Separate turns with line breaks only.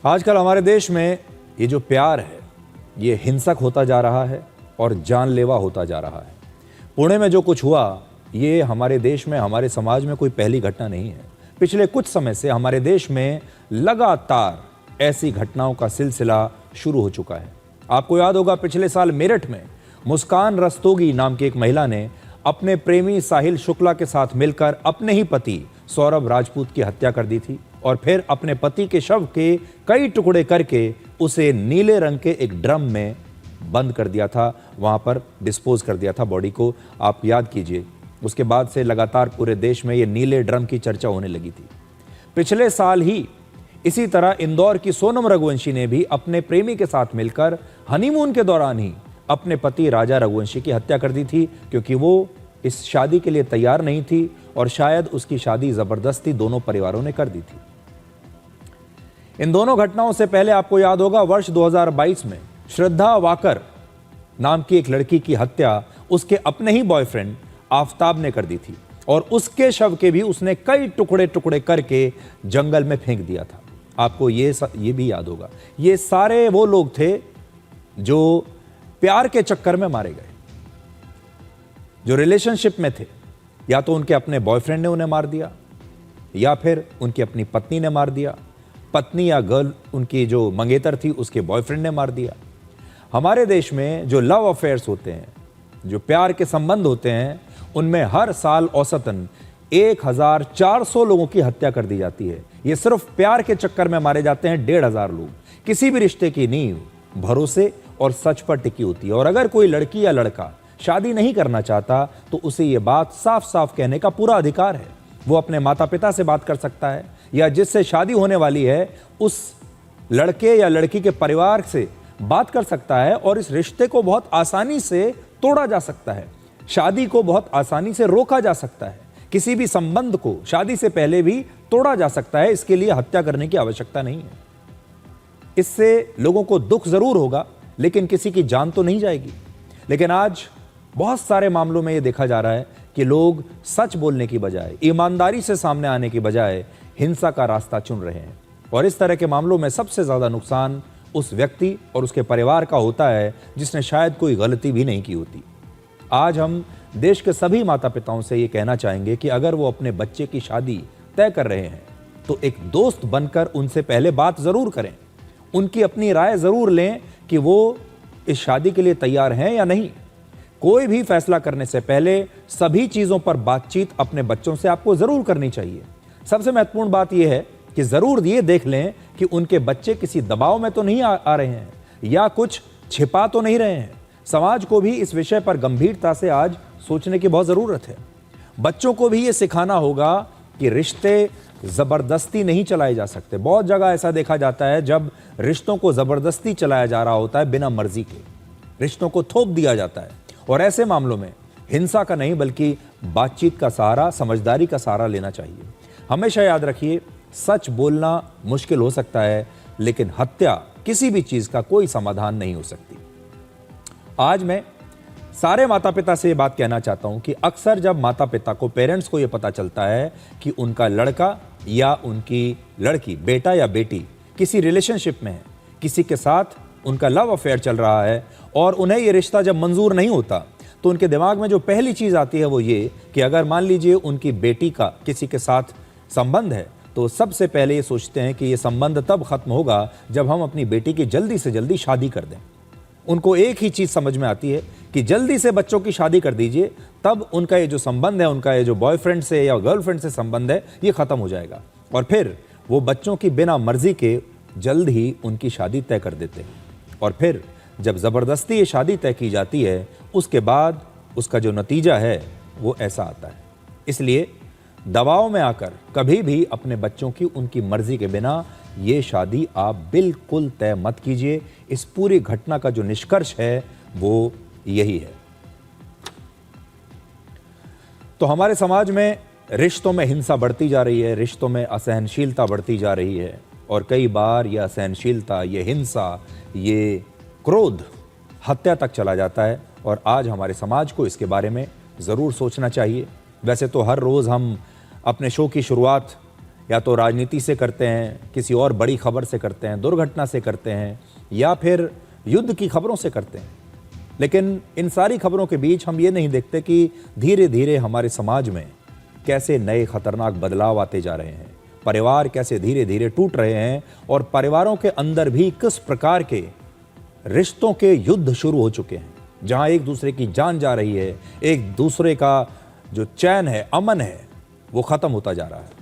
आजकल हमारे देश में ये जो प्यार है ये हिंसक होता जा रहा है और जानलेवा होता जा रहा है। पुणे में जो कुछ हुआ ये हमारे देश में, हमारे समाज में कोई पहली घटना नहीं है। पिछले कुछ समय से हमारे देश में लगातार ऐसी घटनाओं का सिलसिला शुरू हो चुका है। आपको याद होगा पिछले साल मेरठ में मुस्कान रस्तोगी नाम की एक महिला ने अपने प्रेमी साहिल शुक्ला के साथ मिलकर अपने ही पति सौरभ राजपूत की हत्या कर दी थी और फिर अपने पति के शव के कई टुकड़े करके उसे नीले रंग के एक ड्रम में बंद कर दिया था, वहां पर डिस्पोज कर दिया था बॉडी को। आप याद कीजिए, उसके बाद से लगातार पूरे देश में ये नीले ड्रम की चर्चा होने लगी थी। पिछले साल ही इसी तरह इंदौर की सोनम रघुवंशी ने भी अपने प्रेमी के साथ मिलकर हनीमून के दौरान ही अपने पति राजा रघुवंशी की हत्या कर दी थी, क्योंकि वो इस शादी के लिए तैयार नहीं थी और शायद उसकी शादी जबरदस्ती दोनों परिवारों ने कर दी थी। इन दोनों घटनाओं से पहले आपको याद होगा वर्ष 2022 में श्रद्धा वाकर नाम की एक लड़की की हत्या उसके अपने ही बॉयफ्रेंड आफताब ने कर दी थी और उसके शव के भी उसने कई टुकड़े टुकड़े करके जंगल में फेंक दिया था। आपको ये भी याद होगा, ये सारे वो लोग थे जो प्यार के चक्कर में मारे गए, जो रिलेशनशिप में थे। या तो उनके अपने बॉयफ्रेंड ने उन्हें मार दिया या फिर उनकी अपनी पत्नी ने मार दिया, पत्नी या गर्ल उनकी जो मंगेतर थी उसके बॉयफ्रेंड ने मार दिया। हमारे देश में जो लव अफेयर्स होते हैं, जो प्यार के संबंध होते हैं, उनमें हर साल औसतन 1400 लोगों की हत्या कर दी जाती है। ये सिर्फ प्यार के चक्कर में मारे जाते हैं 1500 लोग। किसी भी रिश्ते की नींव भरोसे और सच पर टिकी होती है और अगर कोई लड़की या लड़का शादी नहीं करना चाहता तो उसे ये बात साफ साफ कहने का पूरा अधिकार है। वो अपने माता पिता से बात कर सकता है या जिससे शादी होने वाली है उस लड़के या लड़की के परिवार से बात कर सकता है और इस रिश्ते को बहुत आसानी से तोड़ा जा सकता है, शादी को बहुत आसानी से रोका जा सकता है, किसी भी संबंध को शादी से पहले भी तोड़ा जा सकता है। इसके लिए हत्या करने की आवश्यकता नहीं है। इससे लोगों को दुख जरूर होगा लेकिन किसी की जान तो नहीं जाएगी। लेकिन आज बहुत सारे मामलों में यह देखा जा रहा है कि लोग सच बोलने की बजाय, ईमानदारी से सामने आने की बजाय हिंसा का रास्ता चुन रहे हैं और इस तरह के मामलों में सबसे ज्यादा नुकसान उस व्यक्ति और उसके परिवार का होता है जिसने शायद कोई गलती भी नहीं की होती। आज हम देश के सभी माता पिताओं से ये कहना चाहेंगे कि अगर वो अपने बच्चे की शादी तय कर रहे हैं तो एक दोस्त बनकर उनसे पहले बात जरूर करें, उनकी अपनी राय जरूर लें कि वो इस शादी के लिए तैयार हैं या नहीं। कोई भी फैसला करने से पहले सभी चीजों पर बातचीत अपने बच्चों से आपको जरूर करनी चाहिए। सबसे महत्वपूर्ण बात यह है कि जरूर ये देख लें कि उनके बच्चे किसी दबाव में तो नहीं आ रहे हैं या कुछ छिपा तो नहीं रहे हैं। समाज को भी इस विषय पर गंभीरता से आज सोचने की बहुत जरूरत है। बच्चों को भी ये सिखाना होगा कि रिश्ते जबरदस्ती नहीं चलाए जा सकते। बहुत जगह ऐसा देखा जाता है जब रिश्तों को जबरदस्ती चलाया जा रहा होता है, बिना मर्जी के रिश्तों को थोप दिया जाता है और ऐसे मामलों में हिंसा का नहीं बल्कि बातचीत का सहारा, समझदारी का सहारा लेना चाहिए। हमेशा याद रखिए, सच बोलना मुश्किल हो सकता है लेकिन हत्या किसी भी चीज का कोई समाधान नहीं हो सकती। आज मैं सारे माता पिता से ये बात कहना चाहता हूं कि अक्सर जब माता पिता को, पेरेंट्स को ये पता चलता है कि उनका लड़का या उनकी लड़की, बेटा या बेटी किसी रिलेशनशिप में है, किसी के साथ उनका लव अफेयर चल रहा है और उन्हें ये रिश्ता जब मंजूर नहीं होता तो उनके दिमाग में जो पहली चीज आती है वो ये कि अगर मान लीजिए उनकी बेटी का किसी के साथ संबंध है तो सबसे पहले ये सोचते हैं कि ये संबंध तब खत्म होगा जब हम अपनी बेटी की जल्दी से जल्दी शादी कर दें। उनको एक ही चीज समझ में आती है कि जल्दी से बच्चों की शादी कर दीजिए, तब उनका ये जो संबंध है, उनका ये जो बॉयफ्रेंड से या गर्लफ्रेंड से संबंध है, ये खत्म हो जाएगा और फिर वो बच्चों की बिना मर्जी के जल्द ही उनकी शादी तय कर देते हैं। और फिर जब जबरदस्ती ये शादी तय की जाती है उसके बाद उसका जो नतीजा है वो ऐसा आता है। इसलिए दबाव में आकर कभी भी अपने बच्चों की उनकी मर्जी के बिना ये शादी आप बिल्कुल तय मत कीजिए। इस पूरी घटना का जो निष्कर्ष है वो यही है। तो हमारे समाज में रिश्तों में हिंसा बढ़ती जा रही है, रिश्तों में असहनशीलता बढ़ती जा रही है और कई बार यह असहनशीलता, ये हिंसा, ये क्रोध हत्या तक चला जाता है और आज हमारे समाज को इसके बारे में ज़रूर सोचना चाहिए। वैसे तो हर रोज़ हम अपने शो की शुरुआत या तो राजनीति से करते हैं, किसी और बड़ी खबर से करते हैं, दुर्घटना से करते हैं, या फिर युद्ध की खबरों से करते हैं। लेकिन इन सारी खबरों के बीच हम ये नहीं देखते कि धीरे धीरे हमारे समाज में कैसे नए खतरनाक बदलाव आते जा रहे हैं, परिवार कैसे धीरे धीरे टूट रहे हैं, और परिवारों के अंदर भी किस प्रकार के रिश्तों के युद्ध शुरू हो चुके हैं, जहां एक दूसरे की जान जा रही है, एक दूसरे का जो चैन है, अमन है, वो खत्म होता जा रहा है।